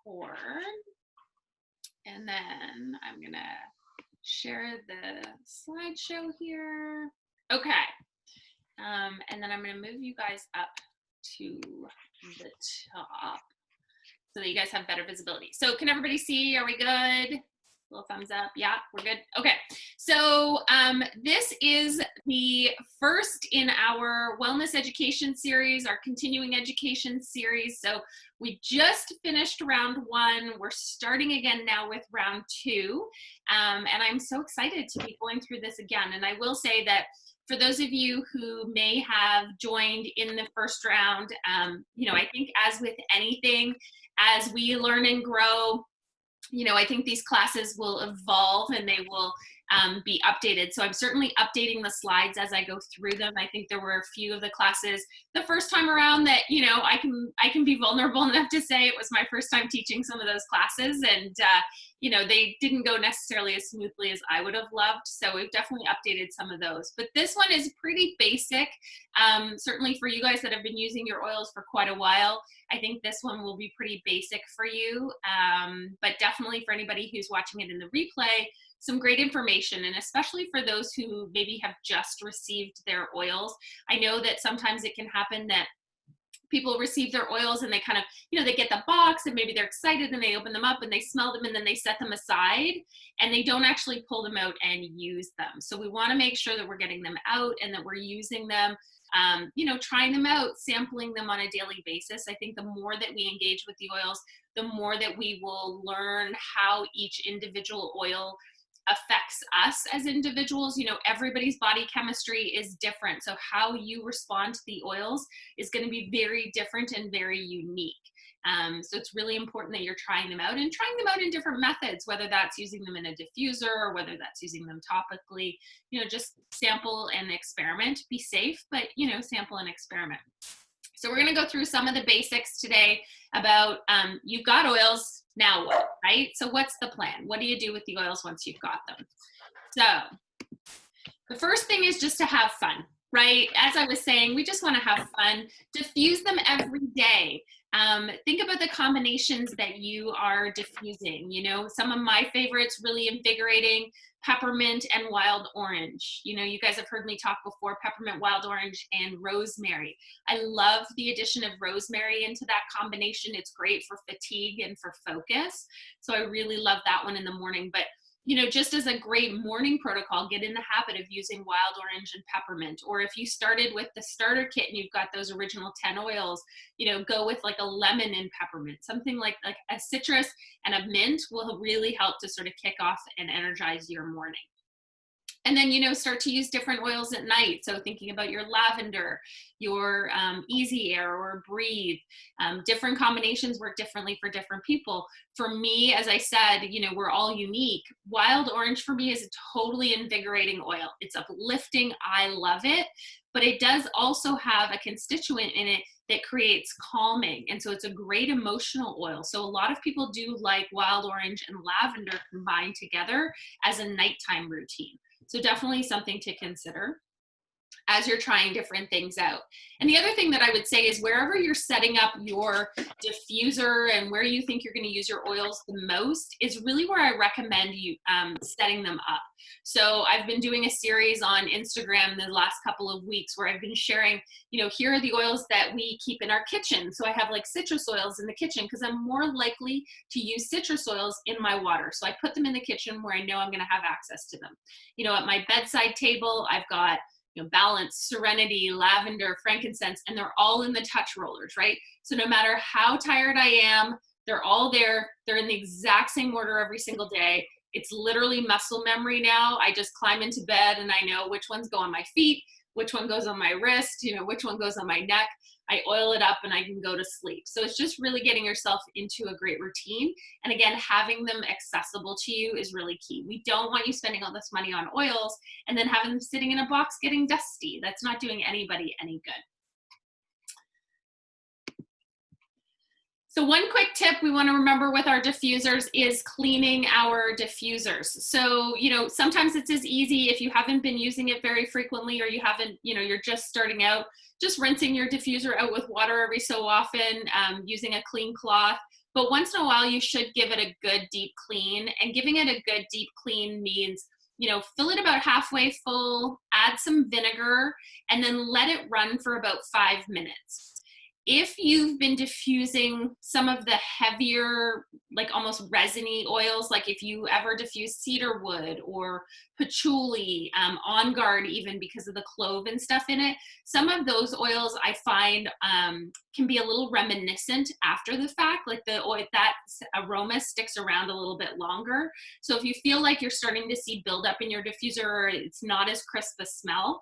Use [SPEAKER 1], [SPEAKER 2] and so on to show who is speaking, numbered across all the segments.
[SPEAKER 1] record, and then I'm gonna share the slideshow here. Okay, and then I'm gonna move you guys up to the top so that you guys have better visibility. So can everybody see? Are we good? Little thumbs up. Yeah, we're good. Okay. So this is the first in our wellness education series, our continuing education series. So we just finished round 1. We're starting again now with round 2. And I'm so excited to be going through this again. And I will say that for those of you who may have joined in the first round, you know, I think as with anything, as we learn and grow, you know, I think these classes will evolve and they will be updated. So I'm certainly updating the slides as I go through them. I think there were a few of the classes the first time around that, you know, I can be vulnerable enough to say it was my first time teaching some of those classes, and you know, they didn't go necessarily as smoothly as I would have loved. So we've definitely updated some of those. But this one is pretty basic. Certainly for you guys that have been using your oils for quite a while, I think this one will be pretty basic for you. But definitely for anybody who's watching it in the replay, some great information, and especially for those who maybe have just received their oils. I know that sometimes it can happen that people receive their oils and they kind of, you know, they get the box and maybe they're excited and they open them up and they smell them and then they set them aside and they don't actually pull them out and use them. So we want to make sure that we're getting them out and that we're using them, you know, trying them out, sampling them on a daily basis. I think the more that we engage with the oils, the more that we will learn how each individual oil affects us as individuals. You know, everybody's body chemistry is different. So how you respond to the oils is going to be very different and very unique. So it's really important that you're trying them out and trying them out in different methods, whether that's using them in a diffuser or whether that's using them topically. You know, just sample and experiment. Be safe, but, you know, sample and experiment. So we're going to go through some of the basics today about you've got oils, now what, right? So what's the plan? What do you do with the oils once you've got them? So the first thing is just to have fun, right? As I was saying, we just want to have fun. Diffuse them every day. Think about the combinations that you are diffusing. You know, some of my favorites, really invigorating, peppermint and wild orange. You know, you guys have heard me talk before, peppermint, wild orange, and rosemary. I love the addition of rosemary into that combination. It's great for fatigue and for focus. So I really love that one in the morning. But you know, just as a great morning protocol, get in the habit of using wild orange and peppermint. Or if you started with the starter kit and you've got those original 10 oils, you know, go with like a lemon and peppermint. Something like a citrus and a mint will really help to sort of kick off and energize your morning. And then, you know, start to use different oils at night. So thinking about your lavender, your easy air or breathe. Different combinations work differently for different people. For me, as I said, you know, we're all unique. Wild orange for me is a totally invigorating oil. It's uplifting. I love it. But it does also have a constituent in it that creates calming. And so it's a great emotional oil. So a lot of people do like wild orange and lavender combined together as a nighttime routine. So definitely something to consider as you're trying different things out. And the other thing that I would say is wherever you're setting up your diffuser and where you think you're going to use your oils the most is really where I recommend you setting them up. So I've been doing a series on Instagram the last couple of weeks where I've been sharing, you know, here are the oils that we keep in our kitchen. So I have like citrus oils in the kitchen because I'm more likely to use citrus oils in my water. So I put them in the kitchen where I know I'm going to have access to them. You know, at my bedside table, I've got, you know, balance, serenity, lavender, frankincense, and they're all in the touch rollers, right? So no matter how tired I am, they're all there. They're in the exact same order every single day. It's literally muscle memory now. I just climb into bed and I know which ones go on my feet, which one goes on my wrist, you know, which one goes on my neck. I oil it up and I can go to sleep. So it's just really getting yourself into a great routine. And again, having them accessible to you is really key. We don't want you spending all this money on oils and then having them sitting in a box getting dusty. That's not doing anybody any good. So one quick tip we want to remember with our diffusers is cleaning our diffusers. So, you know, sometimes it's as easy if you haven't been using it very frequently or you haven't, you know, you're just starting out, just rinsing your diffuser out with water every so often, using a clean cloth, but once in a while you should give it a good deep clean. And giving it a good deep clean means, you know, fill it about halfway full, add some vinegar, and then let it run for about 5 minutes. If you've been diffusing some of the heavier, like almost resiny oils, like if you ever diffuse cedar wood or patchouli, On Guard, even because of the clove and stuff in it, some of those oils I find can be a little reminiscent after the fact, like the oil, that aroma sticks around a little bit longer. So if you feel like you're starting to see buildup in your diffuser, or it's not as crisp a smell,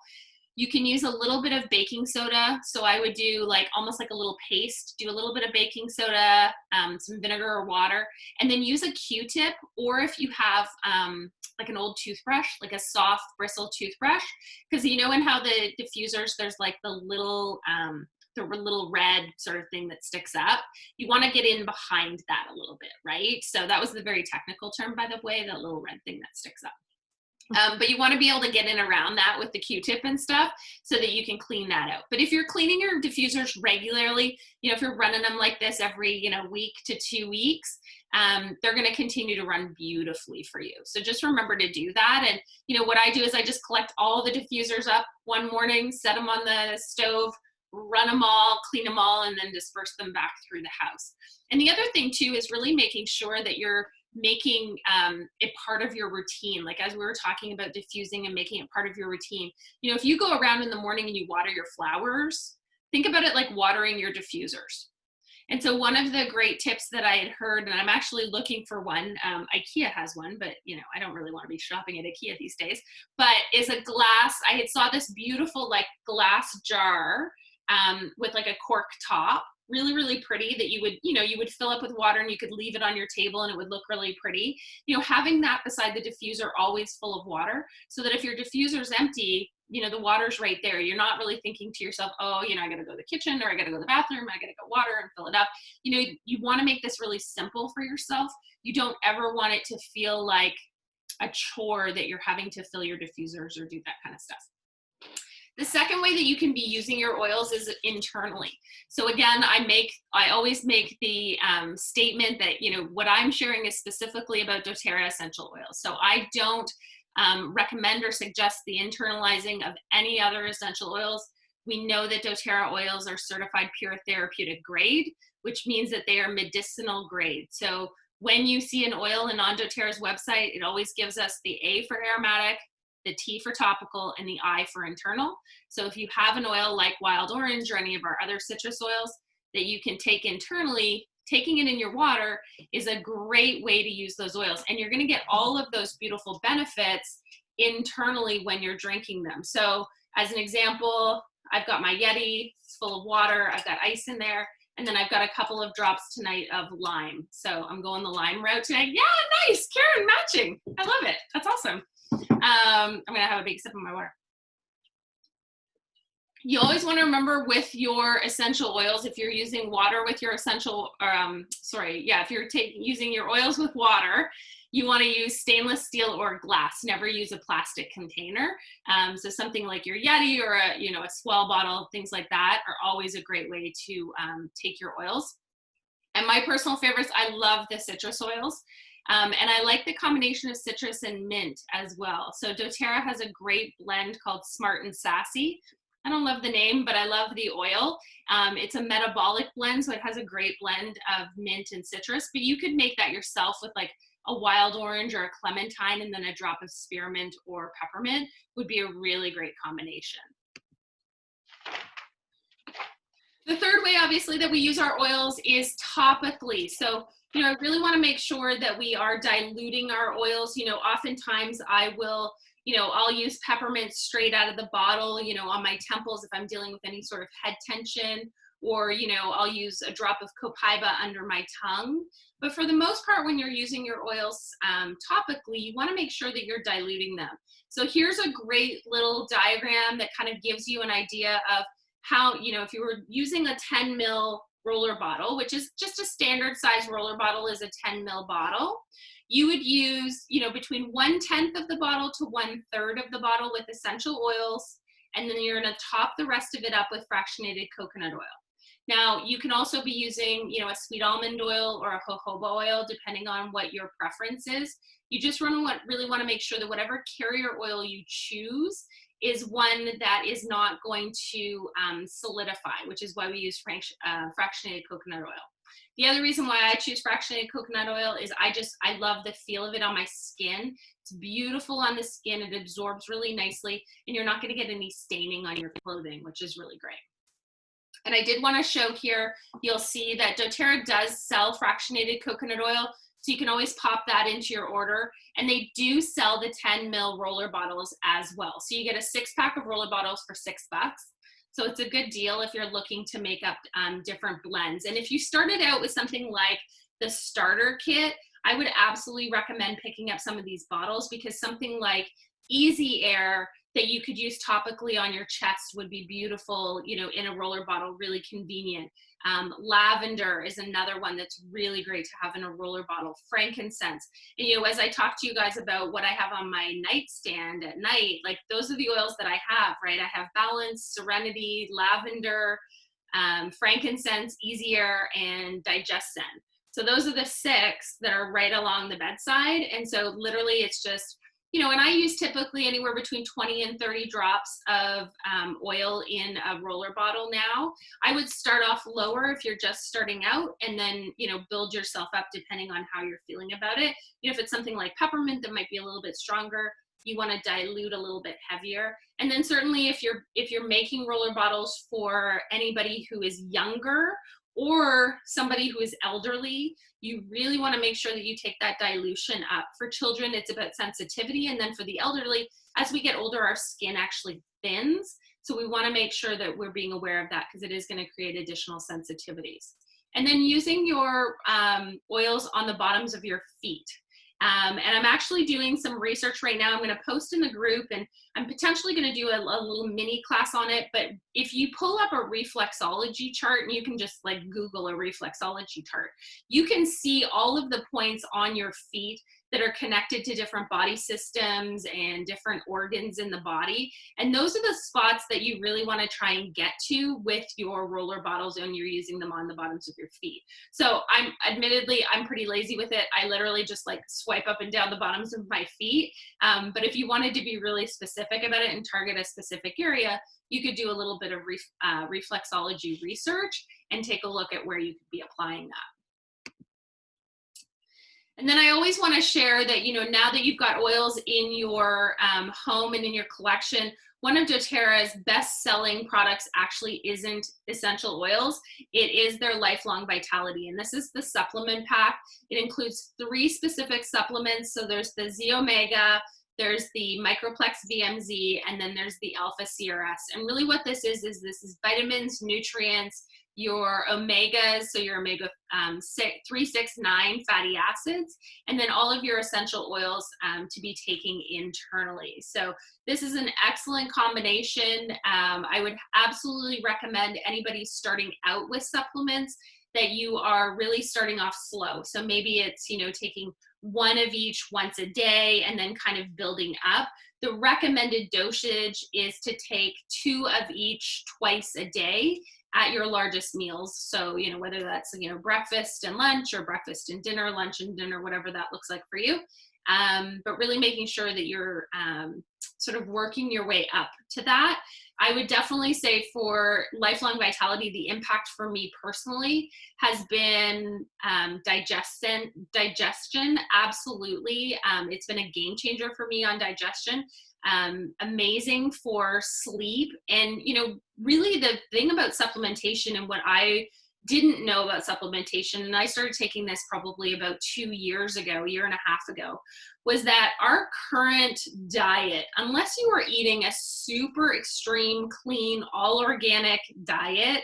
[SPEAKER 1] you can use a little bit of baking soda. So I would do like almost like a little paste, do a little bit of baking soda, some vinegar or water, and then use a Q-tip, or if you have like an old toothbrush, like a soft bristle toothbrush, because you know in how the diffusers, there's like the little red sort of thing that sticks up. You want to get in behind that a little bit, right? So that was the very technical term, by the way, that little red thing that sticks up. But you want to be able to get in around that with the Q-tip and stuff so that you can clean that out. But if you're cleaning your diffusers regularly, you know, if you're running them like this every, you know, week to 2 weeks, they're going to continue to run beautifully for you. So just remember to do that. And, you know, what I do is I just collect all the diffusers up one morning, set them on the stove, run them all, clean them all, and then disperse them back through the house. And the other thing too is really making sure that you're making it part of your routine. Like as we were talking about diffusing and making it part of your routine, you know, if you go around in the morning and you water your flowers, think about it like watering your diffusers. And so one of the great tips that I had heard, and I'm actually looking for one, IKEA has one, but you know, I don't really want to be shopping at IKEA these days, but is a glass, I had saw this beautiful like glass jar with like a cork top, really, really pretty, that you would, you know, you would fill up with water and you could leave it on your table and it would look really pretty. You know, having that beside the diffuser always full of water, so that if your diffuser's empty, you know, the water's right there. You're not really thinking to yourself, oh, you know, I got to go to the kitchen, or I got to go to the bathroom, I got to go water and fill it up. You know, you want to make this really simple for yourself. You don't ever want it to feel like a chore that you're having to fill your diffusers or do that kind of stuff. The second way that you can be using your oils is internally. So again, I always make the statement that, you know, what I'm sharing is specifically about doTERRA essential oils. So I don't recommend or suggest the internalizing of any other essential oils. We know that doTERRA oils are certified pure therapeutic grade, which means that they are medicinal grade. So when you see an oil in on doTERRA's website, it always gives us the A for aromatic, the T for topical, and the I for internal. So if you have an oil like wild orange or any of our other citrus oils that you can take internally, taking it in your water is a great way to use those oils. And you're gonna get all of those beautiful benefits internally when you're drinking them. So as an example, I've got my Yeti, it's full of water, I've got ice in there, and then I've got a couple of drops tonight of lime. So I'm going the lime route today. Yeah, nice, Karen, matching. I love it, that's awesome. I'm gonna have a big sip of my water. You always want to remember with your essential oils, if you're using water with your essential, if you're using your oils with water, you want to use stainless steel or glass. Never use a plastic container. So something like your Yeti or a Swell bottle, things like that are always a great way to take your oils. And my personal favorites, I love the citrus oils. And I like the combination of citrus and mint as well. So doTERRA has a great blend called Smart and Sassy. I don't love the name, but I love the oil. It's a metabolic blend, so it has a great blend of mint and citrus, but you could make that yourself with like a wild orange or a clementine, and then a drop of spearmint or peppermint would be a really great combination. The third way, obviously, that we use our oils is topically. So, I really want to make sure that we are diluting our oils. Oftentimes I will, I'll use peppermint straight out of the bottle, on my temples if I'm dealing with any sort of head tension, or, I'll use a drop of copaiba under my tongue. But for the most part, when you're using your oils topically, you want to make sure that you're diluting them. So here's a great little diagram that kind of gives you an idea of how, if you were using a 10 ml roller bottle, which is just a standard size roller bottle is a 10 ml bottle, you would use, between 1/10 of the bottle to 1/3 of the bottle with essential oils, and then you're going to top the rest of it up with fractionated coconut oil. Now, you can also be using, you know, a sweet almond oil or a jojoba oil, depending on what your preference is. You just really want to make sure that whatever carrier oil you choose is one that is not going to solidify, which is why we use fractionated coconut oil. The other reason why I choose fractionated coconut oil is I love the feel of it on my skin. It's beautiful on the skin. It absorbs really nicely, and you're not going to get any staining on your clothing, which is really great. And I did want to show here, you'll see that doTERRA does sell fractionated coconut oil, so you can always pop that into your order. And they do sell the 10 ml roller bottles as well. So you get a 6-pack of roller bottles for $6. So it's a good deal if you're looking to make up different blends. And if you started out with something like the starter kit, I would absolutely recommend picking up some of these bottles, because something like Easy Air that you could use topically on your chest would be beautiful, you know, in a roller bottle, really convenient. Lavender is another one that's really great to have in a roller bottle. Frankincense. And, you know, as I talk to you guys about what I have on my nightstand at night, like those are the oils that I have, right? I have Balance, Serenity, Lavender, frankincense, Easy Air, and Digescen. So those are the 6 that are right along the bedside. And so literally it's just, you know, and I use typically anywhere between 20 and 30 drops of oil in a roller bottle now. I would start off lower if you're just starting out, and then, you know, build yourself up depending on how you're feeling about it. You know, if it's something like peppermint that might be a little bit stronger, you want to dilute a little bit heavier. And then certainly if you're making roller bottles for anybody who is younger or somebody who is elderly, you really want to make sure that you take that dilution up. For children, it's about sensitivity. And then for the elderly, as we get older, our skin actually thins. So we want to make sure that we're being aware of that, because it is going to create additional sensitivities. And then using your oils on the bottoms of your feet. And I'm actually doing some research right now. I'm going to post in the group, and I'm potentially going to do a little mini class on it. But if you pull up a reflexology chart, and you can just like Google a reflexology chart, you can see all of the points on your feet that are connected to different body systems and different organs in the body. And those are the spots that you really want to try and get to with your roller bottles when you're using them on the bottoms of your feet. So I'm pretty lazy with it. I literally just like swipe up and down the bottoms of my feet. But if you wanted to be really specific about it and target a specific area, you could do a little bit of reflexology research and take a look at where you could be applying that. And then I always want to share that, you know, now that you've got oils in your home and in your collection, one of doTERRA's best-selling products actually isn't essential oils. It is their Lifelong Vitality. And this is the supplement pack. It includes 3 specific supplements. So there's the Z Omega, there's the Microplex VMZ, and then there's the Alpha CRS. And really what this is this is vitamins, nutrients, your omegas, so your omega 3, 6, 9 fatty acids, and then all of your essential oils to be taking internally. So this is an excellent combination. I would absolutely recommend anybody starting out with supplements that you are really starting off slow. So maybe it's, you know, taking 1 of each once a day and then kind of building up. The recommended dosage is to take 2 of each twice a day at your largest meals. So, you know, whether that's, you know, breakfast and lunch, or breakfast and dinner, lunch and dinner, whatever that looks like for you. But really making sure that you're sort of working your way up to that. I would definitely say for Lifelong Vitality, the impact for me personally has been digestion. Absolutely. It's been a game changer for me on digestion. Amazing for sleep. And, you know, really the thing about supplementation, and what I didn't know about supplementation, and I started taking this probably about 2 years ago, a year and a half ago, was that our current diet, unless you are eating a super extreme, clean, all organic diet,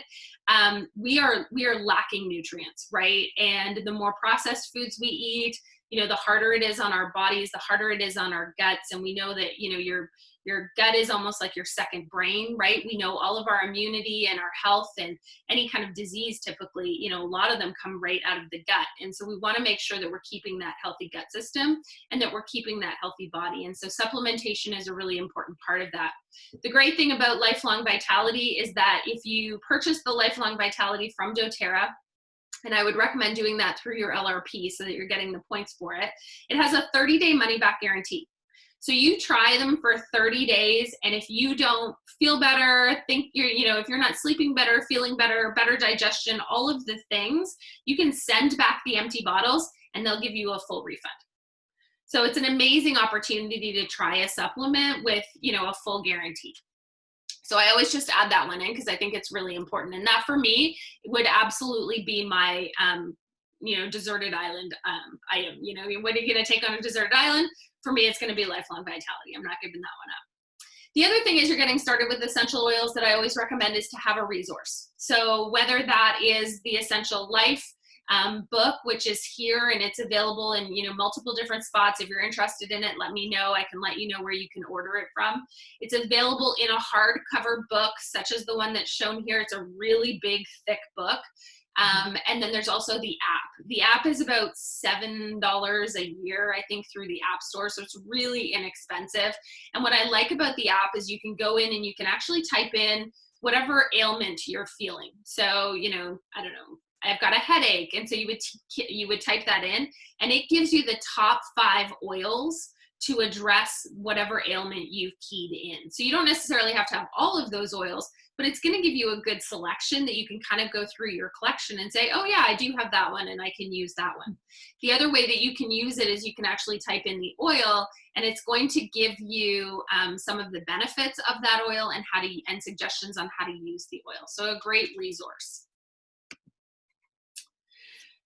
[SPEAKER 1] we are lacking nutrients, right? And the more processed foods we eat, you know, the harder it is on our bodies, the harder it is on our guts. And we know that, you know, your gut is almost like your second brain, right? We know all of our immunity and our health and any kind of disease, typically, you know, a lot of them come right out of the gut. And so we want to make sure that we're keeping that healthy gut system, and that that we're keeping that healthy body. And so supplementation is a really important part of that. The great thing about Lifelong Vitality is that if you purchase the Lifelong Vitality from doTERRA, and I would recommend doing that through your LRP so that you're getting the points for it, it has a 30-day money-back guarantee. So you try them for 30 days, and if you don't feel better, think if you're not sleeping better, feeling better, better digestion, all of the things, you can send back the empty bottles and they'll give you a full refund. So it's an amazing opportunity to try a supplement with, a full guarantee. So I always just add that one in because I think it's really important. And that for me would absolutely be my, deserted island item. What are you going to take on a deserted island? For me, it's going to be Lifelong Vitality. I'm not giving that one up. The other thing is you're getting started with essential oils that I always recommend is to have a resource. So whether that is the Essential Life book, which is here and it's available in multiple different spots. If you're interested in it, let me know. I can let you know where you can order it from. It's available in a hardcover book, such as the one that's shown here. It's a really big, thick book. And then there's also the app. The app is about $7 a year, I think, through the App Store. So it's really inexpensive. And what I like about the app is you can go in and you can actually type in whatever ailment you're feeling. So, I don't know, I've got a headache. And so you would type that in and it gives you the top 5 oils to address whatever ailment you've keyed in. So you don't necessarily have to have all of those oils, but it's going to give you a good selection that you can kind of go through your collection and say, oh yeah, I do have that one and I can use that one. The other way that you can use it is you can actually type in the oil and it's going to give you some of the benefits of that oil and suggestions on how to use the oil. So a great resource.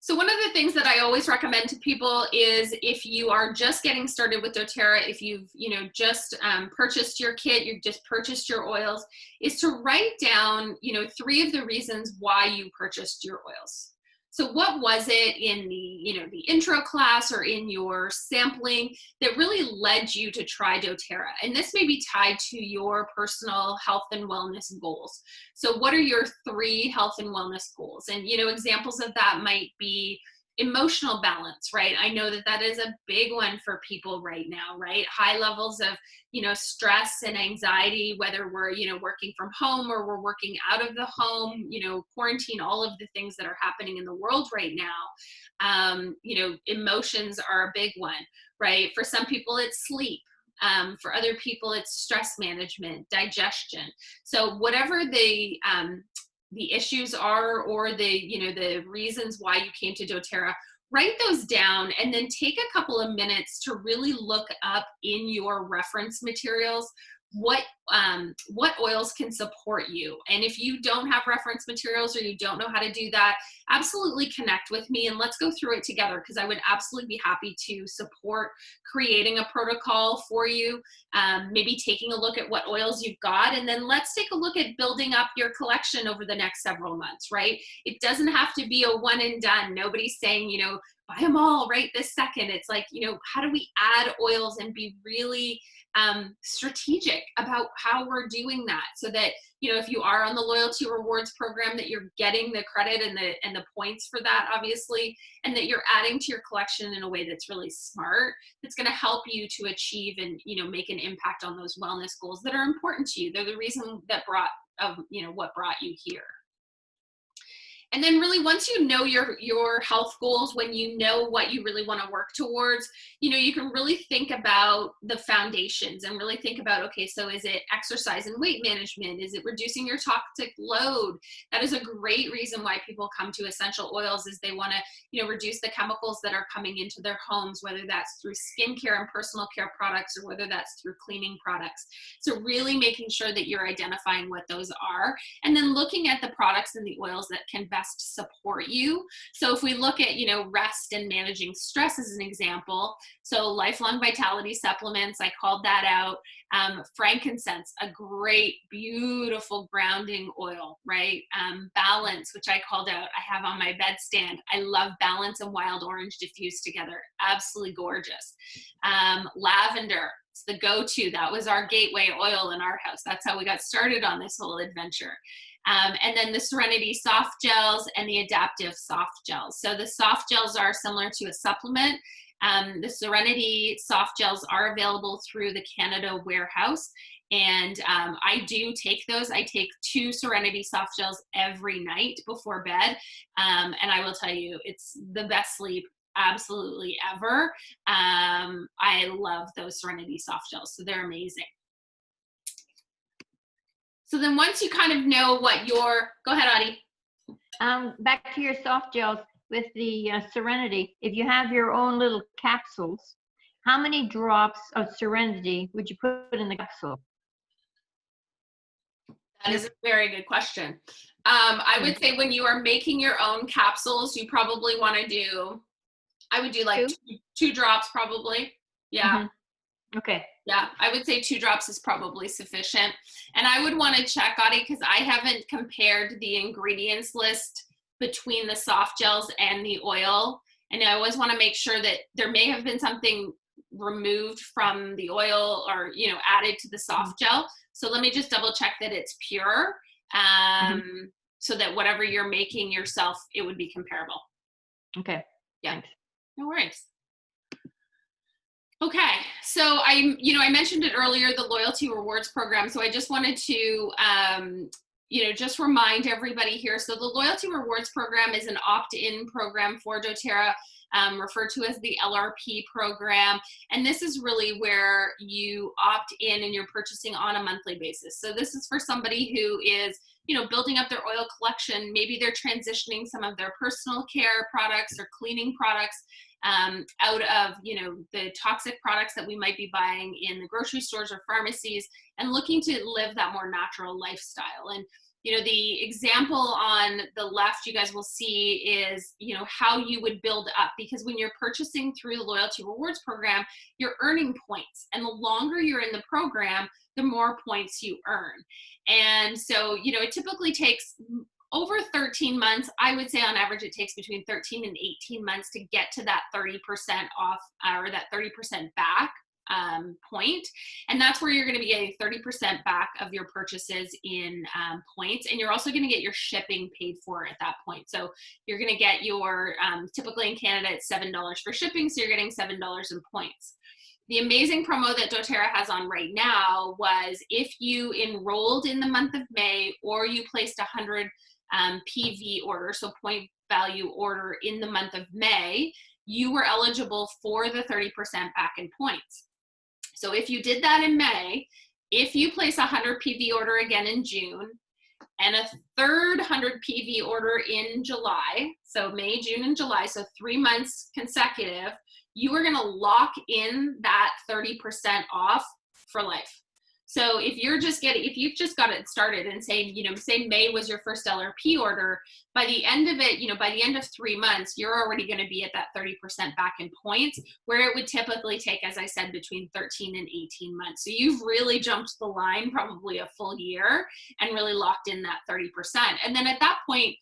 [SPEAKER 1] So one of the things that I always recommend to people is if you are just getting started with doTERRA, if you've just purchased your kit, you've just purchased your oils, is to write down 3 of the reasons why you purchased your oils. So what was it in the intro class or in your sampling that really led you to try doTERRA? And this may be tied to your personal health and wellness goals. So what are your 3 health and wellness goals? And examples of that might be emotional balance, right? I know that is a big one for people right now, right? High levels of, stress and anxiety, whether we're, working from home or we're working out of the home, quarantine, all of the things that are happening in the world right now. Emotions are a big one, right? For some people, it's sleep. For other people, it's stress management, digestion. So whatever the issues are or the reasons why you came to doTERRA, write those down and then take a couple of minutes to really look up in your reference materials what oils can support you. And if you don't have reference materials or you don't know how to do that, absolutely connect with me and let's go through it together because I would absolutely be happy to support creating a protocol for you, maybe taking a look at what oils you've got, and then let's take a look at building up your collection over the next several months, right? It doesn't have to be a one and done. Nobody's saying, buy them all right this second. It's like, how do we add oils and be really strategic about how we're doing that so that, if you are on the loyalty rewards program, that you're getting the credit and the points for that, obviously, and that you're adding to your collection in a way that's really smart, that's going to help you to achieve and, make an impact on those wellness goals that are important to you. They're the reason that what brought you here. And then really once you know your health goals, when you know what you really want to work towards, you can really think about the foundations and really think about, okay, so is it exercise and weight management? Is it reducing your toxic load? That is a great reason why people come to essential oils is they want to, reduce the chemicals that are coming into their homes, whether that's through skincare and personal care products or whether that's through cleaning products. So really making sure that you're identifying what those are and then looking at the products and the oils that can best support you. So if we look at, rest and managing stress as an example, so Lifelong Vitality supplements, I called that out. Frankincense, a great, beautiful grounding oil, right? Balance, which I called out, I have on my bedstand. I love Balance and Wild Orange diffused together. Absolutely gorgeous. Lavender, it's the go-to. That was our gateway oil in our house. That's how we got started on this whole adventure. And then the Serenity soft gels and the adaptive soft gels. So the soft gels are similar to a supplement. The Serenity soft gels are available through the Canada warehouse. And I do take those. I take 2 Serenity soft gels every night before bed. And I will tell you, it's the best sleep absolutely ever. I love those Serenity soft gels. So they're amazing. So then once you kind of know what your, go ahead, Audie.
[SPEAKER 2] Back to your soft gels with the Serenity. If you have your own little capsules, how many drops of Serenity would you put in the capsule?
[SPEAKER 1] That is a very good question. I would say when you are making your own capsules, you probably want to do, I would do like 2 drops probably. Yeah.
[SPEAKER 2] Okay.
[SPEAKER 1] Yeah, I would say 2 drops is probably sufficient. And I would want to check, Audie, because I haven't compared the ingredients list between the soft gels and the oil. And I always want to make sure that there may have been something removed from the oil or, you know, added to the soft gel. So let me just double check that it's pure, so that whatever you're making yourself, it would be comparable.
[SPEAKER 2] Okay.
[SPEAKER 1] Yeah.
[SPEAKER 2] Thanks.
[SPEAKER 1] No worries. Okay, so I mentioned it earlier, the loyalty rewards program. So I just wanted to, just remind everybody here. So the loyalty rewards program is an opt-in program for doTERRA, referred to as the LRP program. And this is really where you opt in and you're purchasing on a monthly basis. So this is for somebody who is, building up their oil collection. Maybe they're transitioning some of their personal care products or cleaning products out of, the toxic products that we might be buying in the grocery stores or pharmacies, and looking to live that more natural lifestyle. And, the example on the left you guys will see is, how you would build up, because when you're purchasing through the loyalty rewards program, you're earning points. And the longer you're in the program, the more points you earn. And so, it typically takes over 13 months. I would say on average, it takes between 13 and 18 months to get to that 30% off or that 30% back point. And that's where you're going to be getting 30% back of your purchases in points. And you're also going to get your shipping paid for at that point. So you're going to get your, typically in Canada, it's $7 for shipping. So you're getting $7 in points. The amazing promo that doTERRA has on right now was if you enrolled in the month of May or you placed 100 PV order, so point value order in the month of May, you were eligible for the 30% back in points. So if you did that in May, if you place a 100 PV order again in June and a third 100 PV order in July, so May, June, and July, so 3 months consecutive, you are going to lock in that 30% off for life. So if you've just got it started and say May was your first LRP order, by the end of it, by the end of 3 months, you're already going to be at that 30% back in points, where it would typically take, as I said, between 13 and 18 months. So you've really jumped the line, probably a full year, and really locked in that 30%. And then at that point,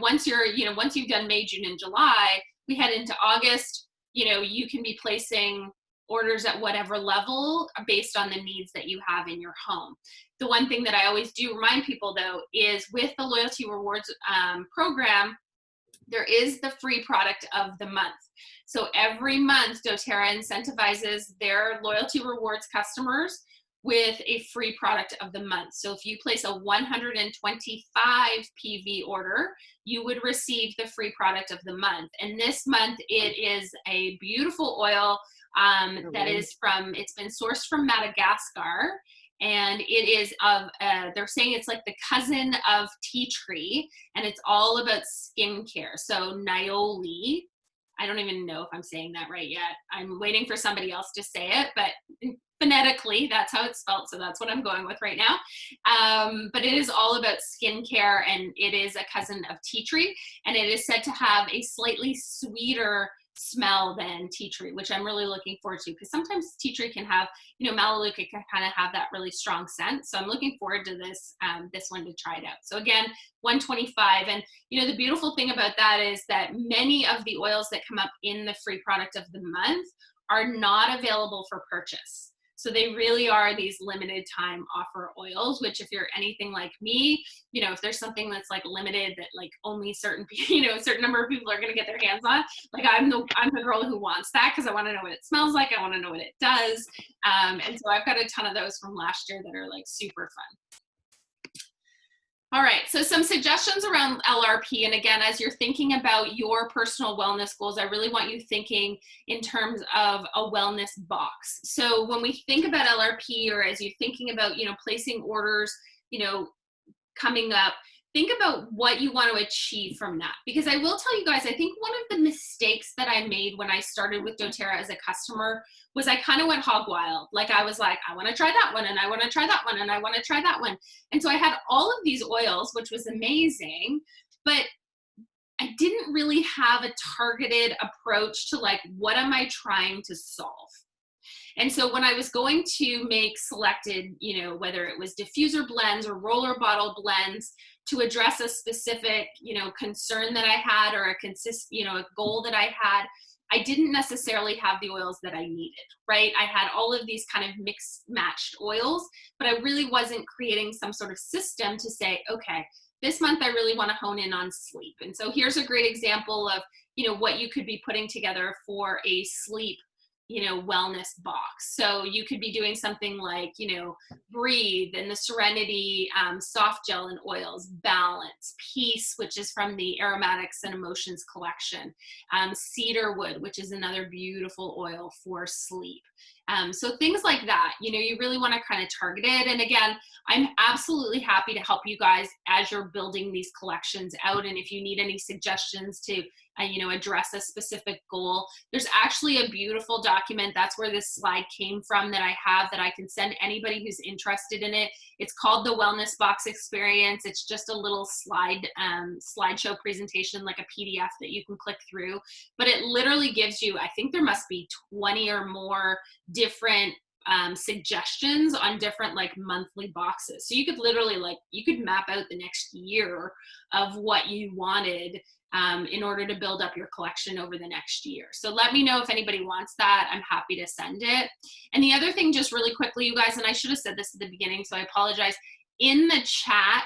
[SPEAKER 1] once you've done May, June, and July, we head into August. You can be placing orders at whatever level based on the needs that you have in your home. The one thing that I always do remind people, though, is with the loyalty rewards program, there is the free product of the month. So every month, doTERRA incentivizes their loyalty rewards customers with a free product of the month. So if you place a 125 PV order, you would receive the free product of the month. And this month, it is a beautiful oil it's been sourced from Madagascar, and it is they're saying it's like the cousin of tea tree, and it's all about skincare. So Nioli, I don't even know if I'm saying that right yet. I'm waiting for somebody else to say it, but phonetically, that's how it's spelled. So that's what I'm going with right now. But it is all about skincare, and it is a cousin of tea tree, and it is said to have a slightly sweeter smell than tea tree, which I'm really looking forward to, because sometimes tea tree can have, Melaleuca can kind of have that really strong scent. So I'm looking forward to this one to try it out. So again, 125. And the beautiful thing about that is that many of the oils that come up in the free product of the month are not available for purchase. So they really are these limited time offer oils, which if you're anything like me, you know, if there's something that's like limited that like only certain, you know, a certain number of people are going to get their hands on, like I'm the girl who wants that because I want to know what it smells like. I want to know what it does. And so I've got a ton of those from last year that are like super fun. All right, so some suggestions around LRP. And again, as you're thinking about your personal wellness goals, I really want you thinking in terms of a wellness box. So when we think about LRP, or as you're thinking about, you know, placing orders, you know, coming up, think about what you want to achieve from that. Because I will tell you guys, I think one of the mistakes that I made when I started with doTERRA as a customer was I kind of went hog wild. Like I was like, I want to try that one, and I want to try that one, and I want to try that one. And so I had all of these oils, which was amazing, but I didn't really have a targeted approach to like, what am I trying to solve? And so when I was going to make selected, you know, whether it was diffuser blends or roller bottle blends to address a specific, you know, concern that I had, or a goal that I had, I didn't necessarily have the oils that I needed, right? I had all of these kind of mixed matched oils, but I really wasn't creating some sort of system to say, okay, this month I really want to hone in on sleep. And so here's a great example of, you know, what you could be putting together for a sleep, you know, wellness box. So you could be doing something like, you know, Breathe and the Serenity soft gel and oils, Balance, Peace, which is from the Aromatics and Emotions collection, Cedarwood, which is another beautiful oil for sleep. So things like that, you know, you really want to kind of target it. And again, I'm absolutely happy to help you guys as you're building these collections out. And if you need any suggestions to, you know, address a specific goal, there's actually a beautiful document. That's where this slide came from that I have that I can send anybody who's interested in it. It's called the Wellness Box Experience. It's just a little slideshow presentation, like a PDF that you can click through, but it literally gives you, I think there must be 20 or more different suggestions on different like monthly boxes. So you could literally like, you could map out the next year of what you wanted in order to build up your collection over the next year. So let me know if anybody wants that. I'm happy to send it. And the other thing, just really quickly, you guys, and I should have said this at the beginning, so I apologize. In the chat,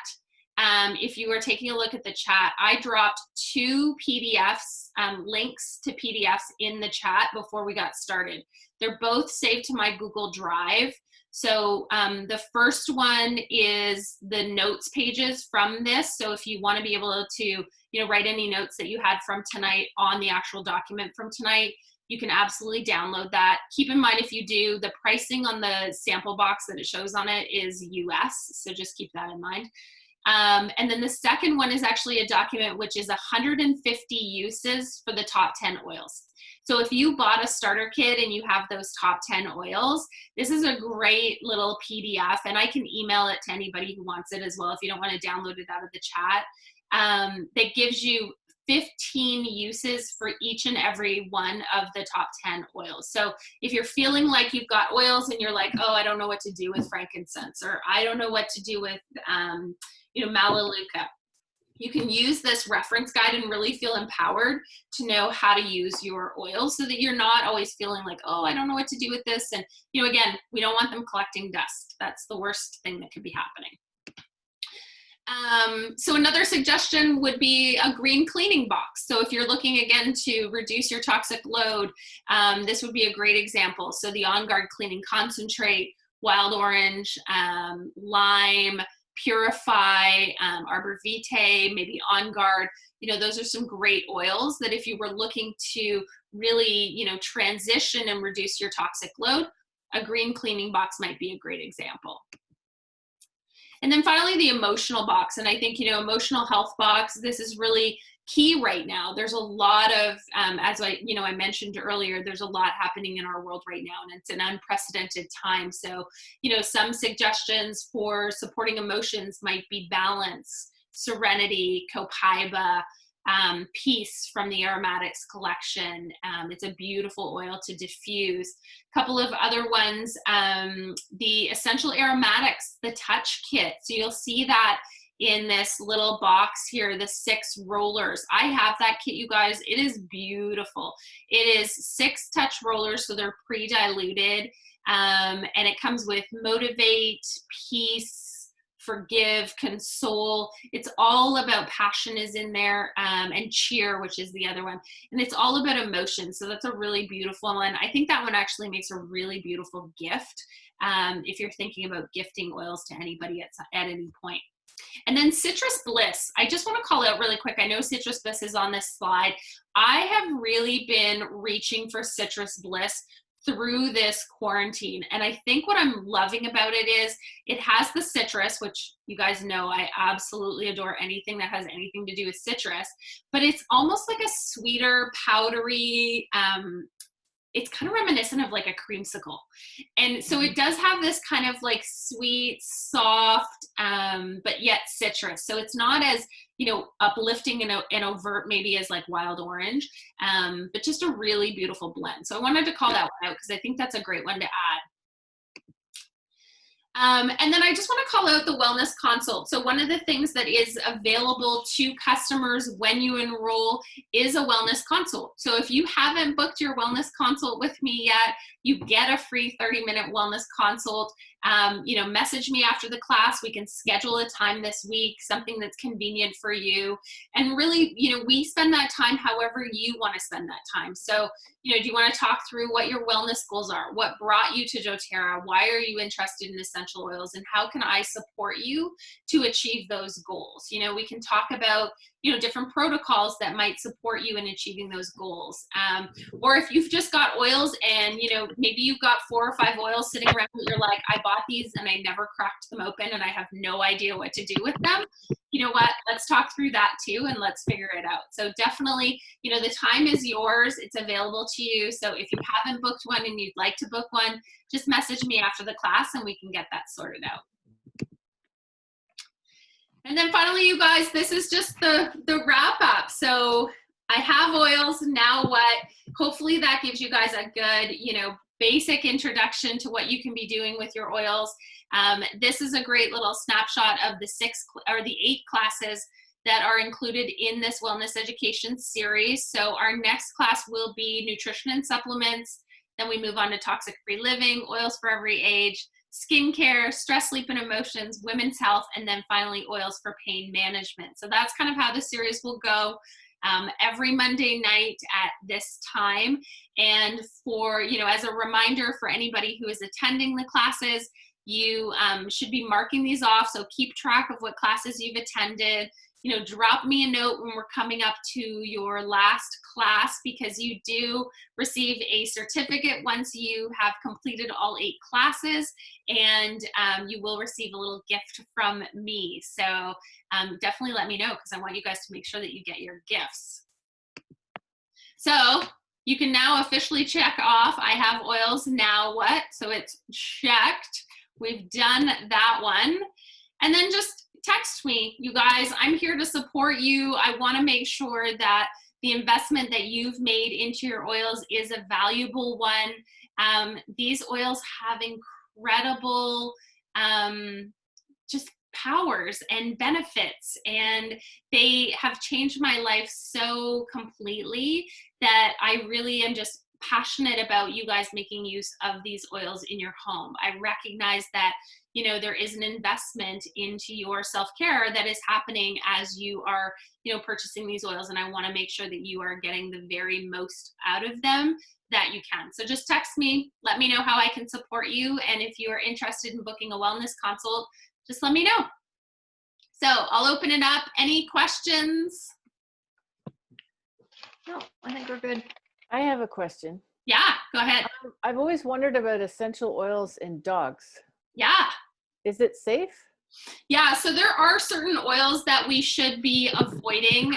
[SPEAKER 1] if you were taking a look at the chat, I dropped 2 PDFs, links to PDFs in the chat before we got started. They're both saved to my Google Drive. So the first one is the notes pages from this. So if you want to be able to, you know, write any notes that you had from tonight on the actual document from tonight, you can absolutely download that. Keep in mind, if you do, the pricing on the sample box that it shows on it is US. So just keep that in mind. And then the second one is actually a document which is 150 uses for the top 10 oils. So if you bought a starter kit and you have those top 10 oils, this is a great little PDF, and I can email it to anybody who wants it as well if you don't want to download it out of the chat. That gives you 15 uses for each and every one of the top 10 oils. So if you're feeling like you've got oils and you're like, oh, I don't know what to do with frankincense, or I don't know what to do with, you know, Melaleuca, you can use this reference guide and really feel empowered to know how to use your oils so that you're not always feeling like, oh, I don't know what to do with this. And, you know, again, we don't want them collecting dust. That's the worst thing that could be happening. So another suggestion would be a green cleaning box. So if you're looking again to reduce your toxic load, this would be a great example. So the On Guard Cleaning Concentrate, Wild Orange, Lime, Purify, Arbor Vitae, maybe On Guard, you know, those are some great oils that if you were looking to really, you know, transition and reduce your toxic load, a green cleaning box might be a great example. And then finally, the emotional box. And I think, you know, emotional health box, this is really key right now. There's a lot of, as I mentioned earlier, there's a lot happening in our world right now, and it's an unprecedented time. So, you know, some suggestions for supporting emotions might be Balance, Serenity, Copaiba, Peace from the Aromatics collection. It's a beautiful oil to diffuse. A couple of other ones, the Essential Aromatics, the Touch Kit. So you'll see that in this little box here, the 6 rollers. I have that kit, you guys. It is beautiful. It is 6 touch rollers, so they're pre-diluted. And it comes with motivate, peace, forgive, console. It's all about passion is in there, and cheer, which is the other one. And it's all about emotion. So that's a really beautiful one. I think that one actually makes a really beautiful gift if you're thinking about gifting oils to anybody at any point. And then Citrus Bliss, I just want to call out really quick. I know Citrus Bliss is on this slide. I have really been reaching for Citrus Bliss through this quarantine. And I think what I'm loving about it is it has the citrus, which you guys know I absolutely adore anything that has anything to do with citrus, but it's almost like a sweeter, powdery, it's kind of reminiscent of like a creamsicle. And so it does have this kind of like sweet, soft, but yet citrus. So it's not as, you know, uplifting and overt maybe as like wild orange, but just a really beautiful blend. So I wanted to call that one out because I think that's a great one to add. And then I just want to call out the wellness consult. So one of the things that is available to customers when you enroll is a wellness consult. So if you haven't booked your wellness consult with me yet, you get a free 30-minute wellness consult. You know, message me after the class. We can schedule a time this week, something that's convenient for you. And really, you know, we spend that time however you want to spend that time. So, you know, do you want to talk through what your wellness goals are? What brought you to doTERRA? Why are you interested in essential oils? And how can I support you to achieve those goals? You know, we can talk about, you know, different protocols that might support you in achieving those goals. Or if you've just got oils and, you know, maybe you've got 4 or 5 oils sitting around that you're like, I bought these and I never cracked them open and I have no idea what to do with them. You know what, let's talk through that too and let's figure it out. So definitely, you know, the time is yours. It's available to you. So if you haven't booked one and you'd like to book one, just message me after the class and we can get that sorted out. And then finally, you guys, this is just the wrap up. So I have oils, now what? Hopefully that gives you guys a good, you know, basic introduction to what you can be doing with your oils. This is a great little snapshot of the 8 classes that are included in this wellness education series. So our next class will be nutrition and supplements. Then we move on to toxic-free living, oils for every age, skincare, stress, sleep, and emotions, women's health, and then finally oils for pain management. So that's kind of how the series will go. Every Monday night at this time. And for, you know, as a reminder for anybody who is attending the classes, you should be marking these off. So keep track of what classes you've attended. You know, drop me a note when we're coming up to your last class, because you do receive a certificate once you have completed all 8 classes, and you will receive a little gift from me. So definitely let me know, because I want you guys to make sure that you get your gifts. So you can now officially check off, I have oils, now what? So it's checked. We've done that one. And then just text me, you guys. I'm here to support you. I want to make sure that the investment that you've made into your oils is a valuable one. These oils have incredible just powers and benefits, and they have changed my life so completely that I really am just passionate about you guys making use of these oils in your home. I recognize that, you know, there is an investment into your self-care that is happening as you are, you know, purchasing these oils, and I want to make sure that you are getting the very most out of them that you can. So just text me, let me know how I can support you, and if you are interested in booking a wellness consult, just let me know. So I'll open it up. Any questions?
[SPEAKER 2] No, I think we're good.
[SPEAKER 3] I have a question.
[SPEAKER 1] Yeah, go ahead.
[SPEAKER 3] I've always wondered about essential oils in dogs.
[SPEAKER 1] Yeah.
[SPEAKER 3] Is it safe?
[SPEAKER 1] Yeah, so there are certain oils that we should be avoiding.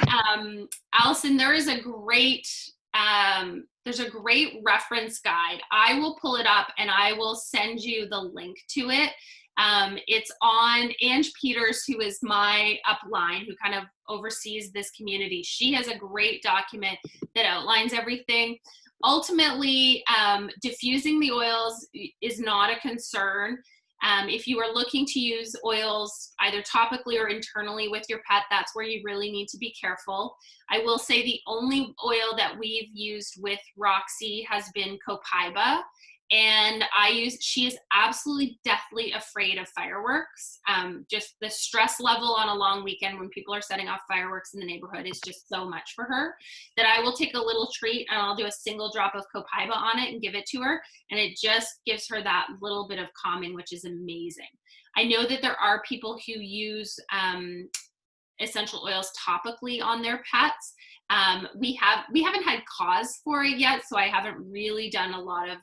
[SPEAKER 1] Allison, there is a great, there's a great reference guide. I will pull it up and I will send you the link to it. It's on Ange Peters, who is my upline, who kind of oversees this community. She has a great document that outlines everything. Ultimately, diffusing the oils is not a concern. If you are looking to use oils either topically or internally with your pet, that's where you really need to be careful. I will say the only oil that we've used with Roxy has been copaiba. And she is absolutely deathly afraid of fireworks. Just the stress level on a long weekend when people are setting off fireworks in the neighborhood is just so much for her that I will take a little treat and I'll do a single drop of copaiba on it and give it to her. And it just gives her that little bit of calming, which is amazing. I know that there are people who use essential oils topically on their pets. We haven't had cause for it yet, so I haven't really done a lot of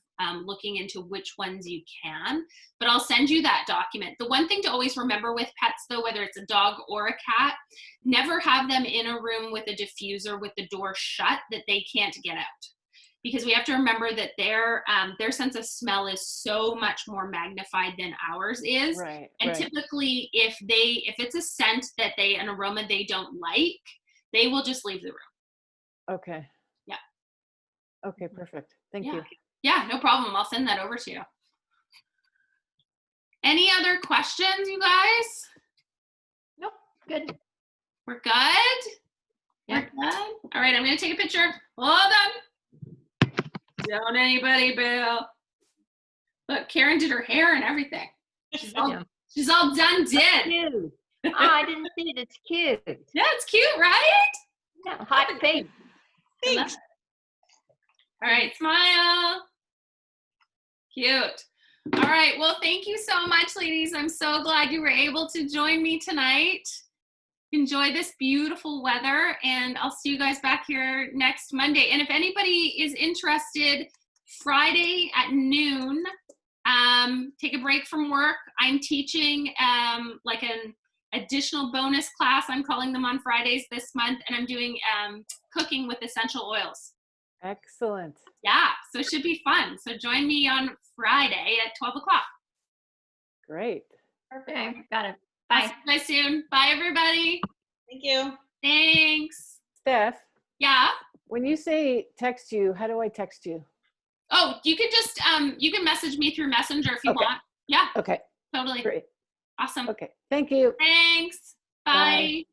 [SPEAKER 1] looking into which ones you can, but I'll send you that document. The one thing to always remember with pets though, whether it's a dog or a cat, never have them in a room with a diffuser with the door shut that they can't get out. Because we have to remember that their sense of smell is so much more magnified than ours is.
[SPEAKER 3] Right.
[SPEAKER 1] And typically if it's a scent that an aroma they don't like, they will just leave the room.
[SPEAKER 3] Okay.
[SPEAKER 1] Yeah.
[SPEAKER 3] Okay, perfect. Thank you.
[SPEAKER 1] Yeah, no problem. I'll send that over to you. Any other questions, you guys?
[SPEAKER 2] Nope, good.
[SPEAKER 1] We're good?
[SPEAKER 2] Yeah.
[SPEAKER 1] We're good? All right, I'm going to take a picture. Hold on. Don't anybody bail. Look, Karen did her hair and everything. She's all done did.
[SPEAKER 2] Cute. Oh, I didn't see it. It's cute.
[SPEAKER 1] Yeah, it's cute, right?
[SPEAKER 2] Yeah, hot pink.
[SPEAKER 1] Thanks. All right, smile. Cute. All right, well, thank you so much, ladies. I'm so glad you were able to join me tonight. Enjoy this beautiful weather, and I'll see you guys back here next Monday. And if anybody is interested, Friday at noon, take a break from work. I'm teaching like an additional bonus class. I'm calling them on Fridays this month, and I'm doing cooking with essential oils.
[SPEAKER 3] Excellent.
[SPEAKER 1] Yeah, so it should be fun. So join me on Friday at 12 o'clock.
[SPEAKER 3] Great.
[SPEAKER 2] Okay, got it.
[SPEAKER 1] I'll
[SPEAKER 2] Bye.
[SPEAKER 1] see you guys soon. Bye, everybody.
[SPEAKER 4] Thank you.
[SPEAKER 1] Thanks.
[SPEAKER 3] Steph,
[SPEAKER 1] Yeah.
[SPEAKER 3] when you say text you, how do I text you?
[SPEAKER 1] Oh, you can just, you can message me through Messenger if you
[SPEAKER 3] Okay.
[SPEAKER 1] want. Yeah,
[SPEAKER 3] Okay,
[SPEAKER 1] totally.
[SPEAKER 3] great.
[SPEAKER 1] Awesome.
[SPEAKER 3] Okay, thank you.
[SPEAKER 1] Thanks. Bye.
[SPEAKER 3] Bye.